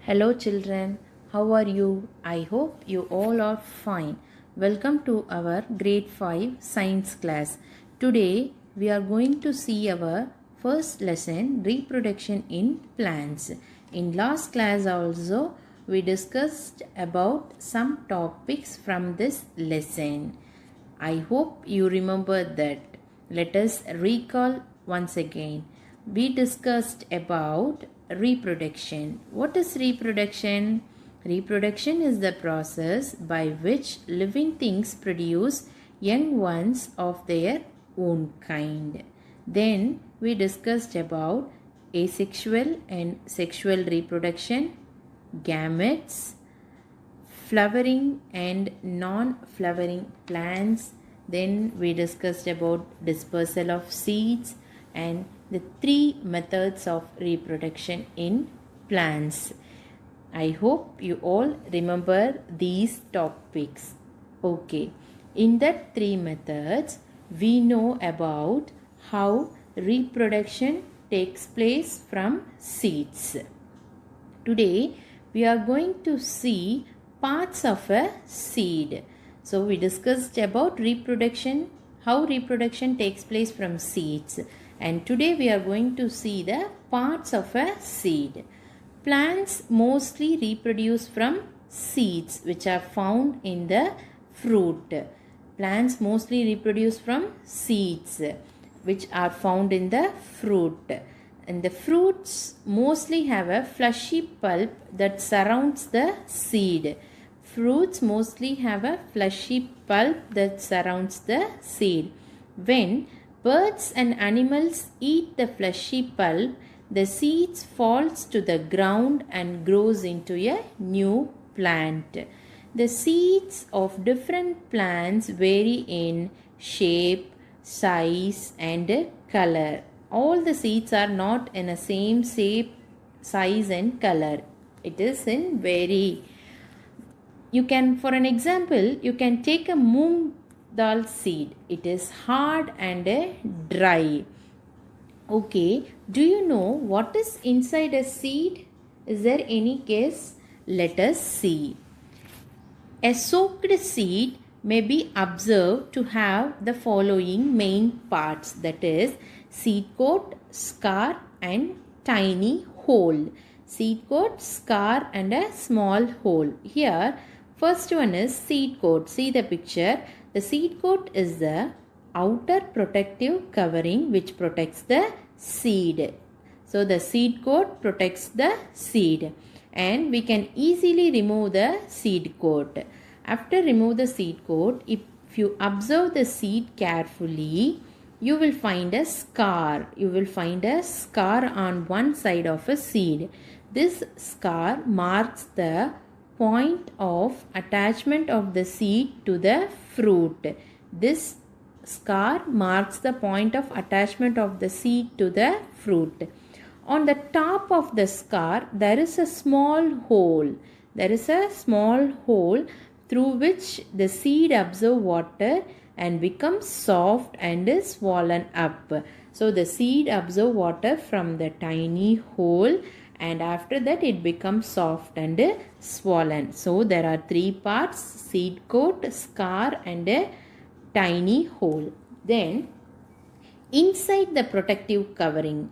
Hello, children. How are you? I hope you all are fine. Welcome to our grade 5 science class. Today, we are going to see our first lesson, reproduction in plants. In last class also, we discussed about some topics from this lesson. I hope you remember that. Let us recall once again. We discussed about reproduction. What is reproduction? Reproduction is the process by which living things produce young ones of their own kind. Then we discussed about asexual and sexual reproduction, gametes, flowering and non-flowering plants. Then we discussed about dispersal of seeds and the three methods of reproduction in plants. I hope you all remember these topics. Okay, in that three methods, we know about how reproduction takes place from seeds. Today, we are going to see parts of a seed. So, we discussed about reproduction, how reproduction takes place from seeds. And today, we are going to see the parts of a seed. Plants mostly reproduce from seeds which are found in the fruit. Plants mostly reproduce from seeds which are found in the fruit. And the fruits mostly have a fleshy pulp that surrounds the seed. Fruits mostly have a fleshy pulp that surrounds the seed. When birds and animals eat the fleshy pulp, the seeds falls to the ground and grows into a new plant. The seeds of different plants vary in shape, size and color. All the seeds are not in the same shape, size and color. It is in vary. You can, for an example, you can take a moong dal seed. It is hard and dry. Okay, do you know what is inside a seed? Is there any guess? Let us see. A soaked seed may be observed to have the following main parts, that is seed coat, scar and tiny hole. Seed coat, scar and a small hole. Here first one is seed coat. See the picture. The seed coat is the outer protective covering which protects the seed. So the seed coat protects the seed and we can easily remove the seed coat. After remove the seed coat, if you observe the seed carefully, you will find a scar. You will find a scar on one side of a seed. This scar marks the point of attachment of the seed to the fruit. This scar marks the point of attachment of the seed to the fruit. On the top of the scar, there is a small hole. There is a small hole through which the seed absorbs water and becomes soft and is swollen up. So the seed absorbs water from the tiny hole and after that it becomes soft and swollen. So there are three parts: seed coat, scar and a tiny hole. Then inside the protective covering,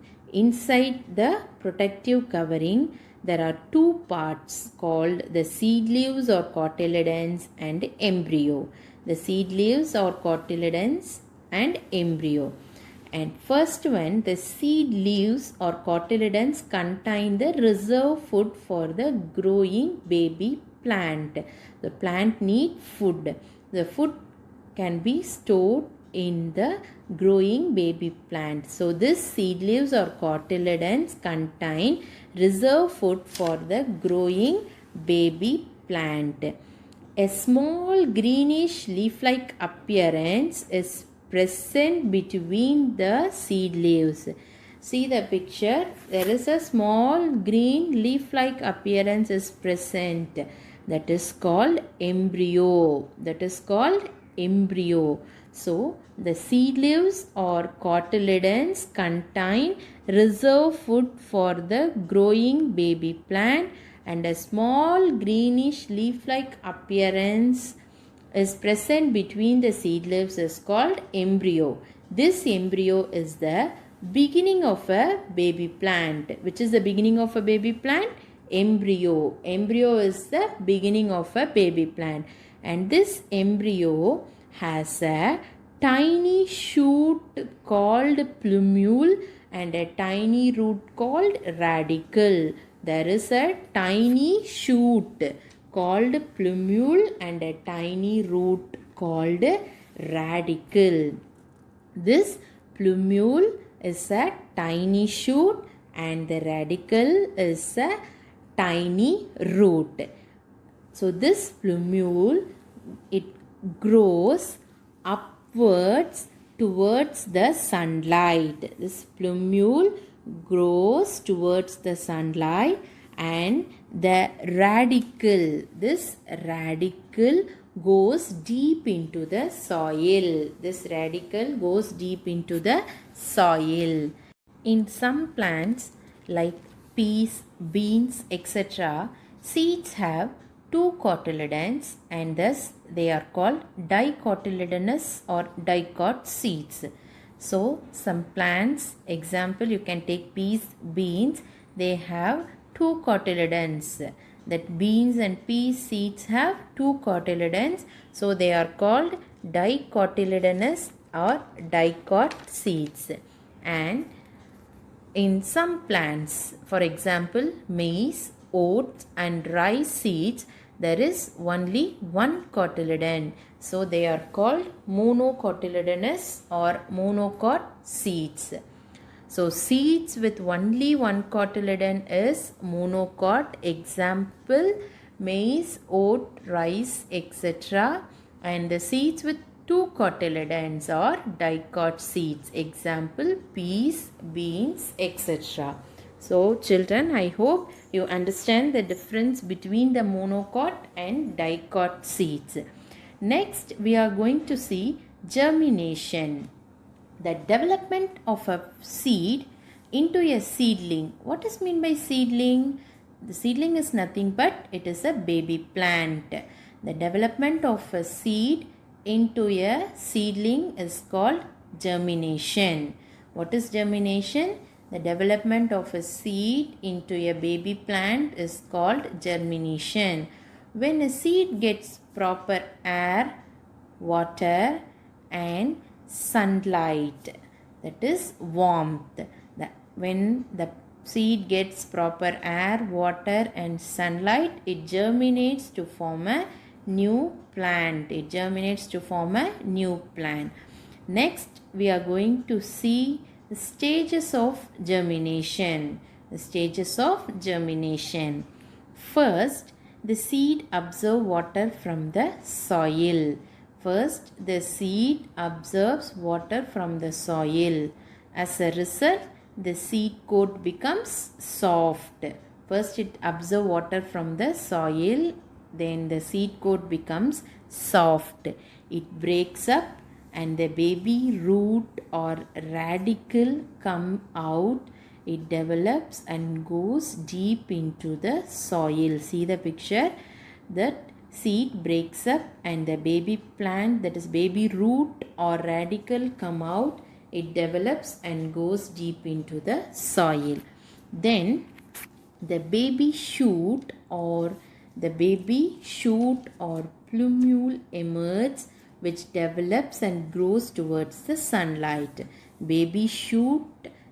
there are two parts called the seed leaves or cotyledons and embryo. The seed leaves or cotyledons and embryo. And first one, the seed leaves or cotyledons contain the reserve food for the growing baby plant. The plant needs food. The food can be stored in the growing baby plant. So this seed leaves or cotyledons contain reserve food for the growing baby plant. A small greenish leaf-like appearance is present between the seed leaves. See the picture. There is a small green leaf-like appearance is present. That is called embryo. So the seed leaves or cotyledons contain reserve food for the growing baby plant and a small greenish leaf-like appearance is present between the seed leaves is called embryo. This embryo is the beginning of a baby plant. Which is the beginning of a baby plant? Embryo. Embryo is the beginning of a baby plant. And this embryo has a tiny shoot called plumule and a tiny root called radicle. There is a tiny shoot called plumule and a tiny root called radicle. This plumule is a tiny shoot and the radicle is a tiny root. So this plumule, it grows upwards towards the sunlight. This plumule grows towards the sunlight, and the radicle, this radicle goes deep into the soil. This radicle goes deep into the soil. In some plants like peas, beans, etc., seeds have two cotyledons and thus they are called dicotyledonous or dicot seeds. So some plants, example you can take peas, beans, they have two cotyledons. That beans and pea seeds have two cotyledons, so they are called dicotyledonous or dicot seeds. And in some plants, for example maize, oats and rice seeds, there is only one cotyledon, so they are called monocotyledonous or monocot seeds. So seeds with only one cotyledon is monocot. Example maize, oat, rice, etc. And the seeds with two cotyledons are dicot seeds. Example peas, beans, etc. So children, I hope you understand the difference between the monocot and dicot seeds. Next we are going to see germination. The development of a seed into a seedling. What is meant by seedling? The seedling is nothing but it is a baby plant. The development of a seed into a seedling is called germination. What is germination? The development of a seed into a baby plant is called germination. When a seed gets proper air, water and sunlight, that is warmth. When the seed gets proper air, water and sunlight, it germinates to form a new plant. It germinates to form a new plant. Next we are going to see the stages of germination. The stages of germination. First, the seed absorbs water from the soil. First, the seed absorbs water from the soil. As a result, the seed coat becomes soft. First, it absorbs water from the soil. Then the seed coat becomes soft. It breaks up and the baby root or radicle come out. It develops and goes deep into the soil. See the picture? That seed breaks up and the baby plant, that is baby root or radicle come out. It develops and goes deep into the soil. Then the baby shoot or plumule emerges, which develops and grows towards the sunlight. Baby shoot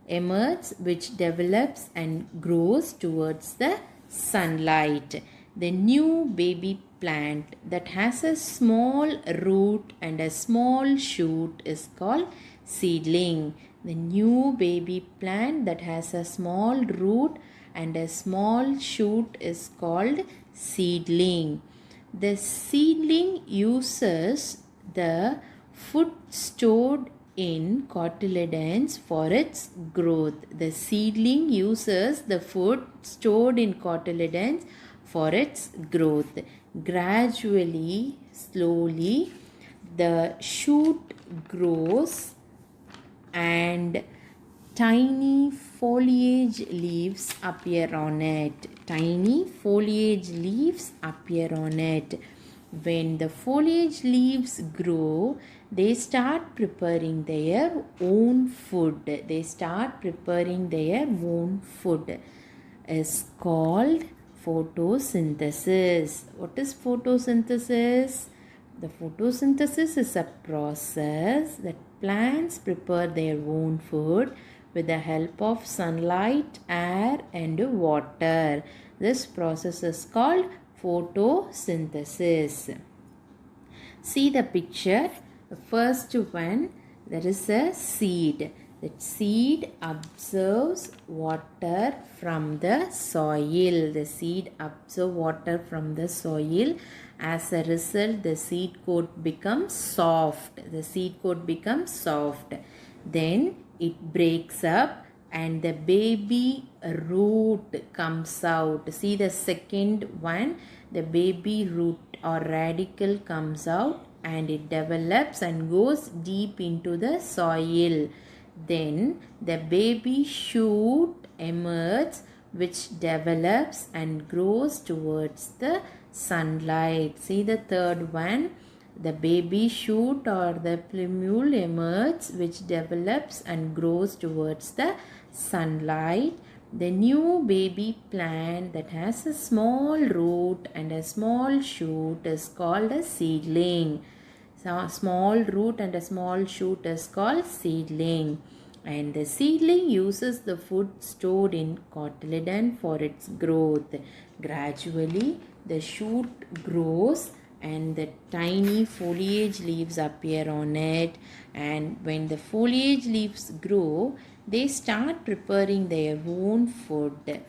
emerges which develops and grows towards the sunlight. The new baby plant that has a small root and a small shoot is called seedling. The new baby plant that has a small root and a small shoot is called seedling. The seedling uses the food stored in cotyledons for its growth. The seedling uses the food stored in cotyledons for its growth. Gradually, slowly, the shoot grows and tiny foliage leaves appear on it. Tiny foliage leaves appear on it. When the foliage leaves grow, they start preparing their own food. They start preparing their own food. Is called photosynthesis. What is photosynthesis? The photosynthesis is a process that plants prepare their own food with the help of sunlight, air and water. This process is called photosynthesis. See the picture. The first one, there is a seed. That seed absorbs water from the soil. The seed absorbs water from the soil. As a result, the seed coat becomes soft. The seed coat becomes soft. Then it breaks up and the baby root comes out. See the second one, the baby root or radicle comes out and it develops and goes deep into the soil. Then the baby shoot emerges, which develops and grows towards the sunlight. See the third one, the baby shoot or the plumule emerges, which develops and grows towards the sunlight. The new baby plant that has a small root and a small shoot is called a seedling. So, a small root and a small shoot is called seedling. And the seedling uses the food stored in cotyledon for its growth. Gradually, the shoot grows and the tiny foliage leaves appear on it. And when the foliage leaves grow, they start preparing their own food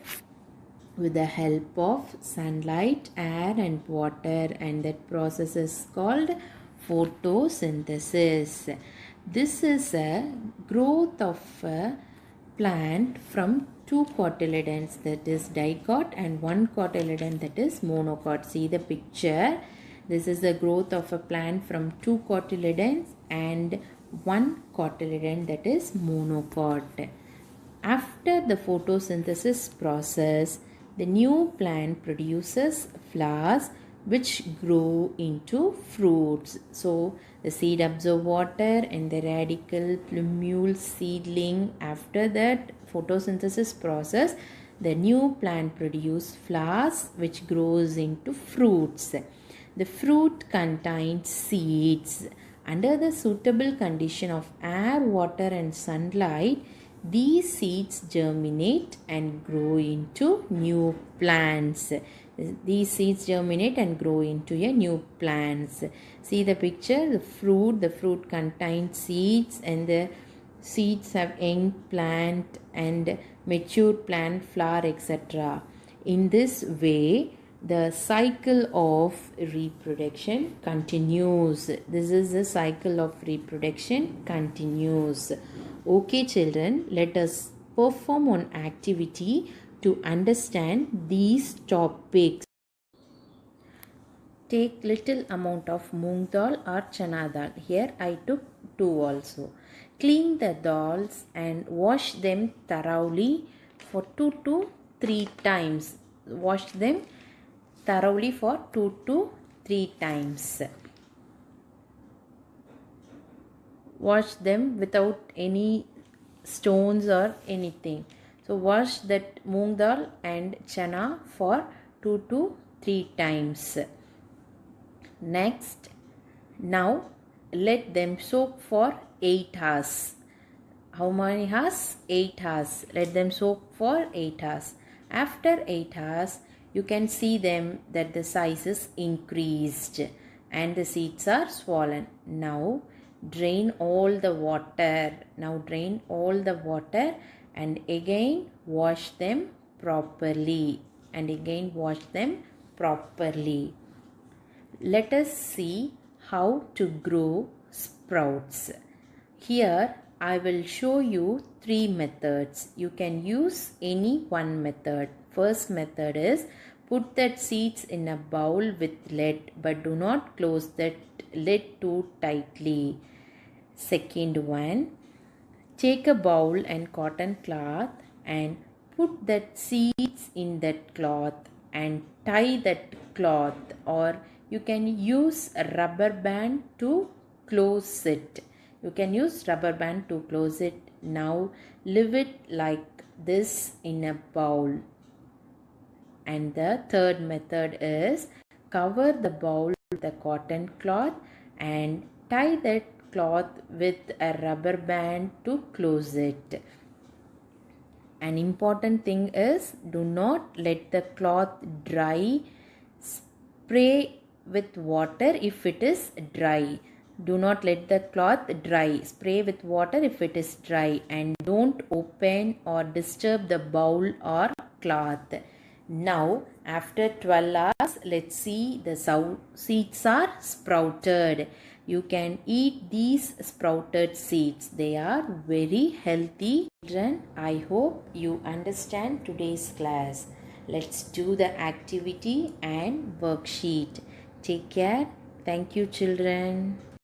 with the help of sunlight, air and water, and that process is called photosynthesis. This is a growth of a plant from two cotyledons, that is dicot, and one cotyledon, that is monocot. See the picture. This is the growth of a plant from two cotyledons and one cotyledon, that is monocot. After the photosynthesis process, the new plant produces flowers which grow into fruits. So the seed absorb water and the radicle, plumule, seedling. After that photosynthesis process, the new plant produces flowers which grows into fruits. The fruit contains seeds. Under the suitable condition of air, water and sunlight, these seeds germinate and grow into new plants. These seeds germinate and grow into a new plants. See the picture, the fruit contains seeds and the seeds have young plant and mature plant, flower, etc. In this way, the cycle of reproduction continues. This is the cycle of reproduction continues. Okay children, let us perform one activity to understand these topics. Take little amount of moong dal or chana dal. Here I took 2 also. Clean the dals and wash them thoroughly for 2 to 3 times. Wash them thoroughly for 2 to 3 times. Wash them without any stones or anything. So wash that moong dal and chana for 2 to 3 times. Next, now let them soak for 8 hours. How many hours? 8 hours. Let them soak for 8 hours. After 8 hours, you can see them that the size is increased and the seeds are swollen. Now drain all the water. And again wash them properly. Let us see how to grow sprouts. Here I will show you 3 methods. You can use any one method. First method is put that seeds in a bowl with lid, but do not close that lid too tightly. Second one, Take a bowl and cotton cloth and put that seeds in that cloth and tie that cloth, or you can use a rubber band to close it. You can use rubber band to close it. Now leave it like this in a bowl. And the third method is cover the bowl with a cotton cloth and tie that cloth with a rubber band to close it. An important thing is, do not let the cloth dry. Spray with water if it is dry. Do not let the cloth dry. Spray with water if it is dry, and don't open or disturb the bowl or cloth. Now, after 12 hours, let's see the seeds are sprouted. You can eat these sprouted seeds. They are very healthy. Children, I hope you understand today's class. Let's do the activity and worksheet. Take care. Thank you, children.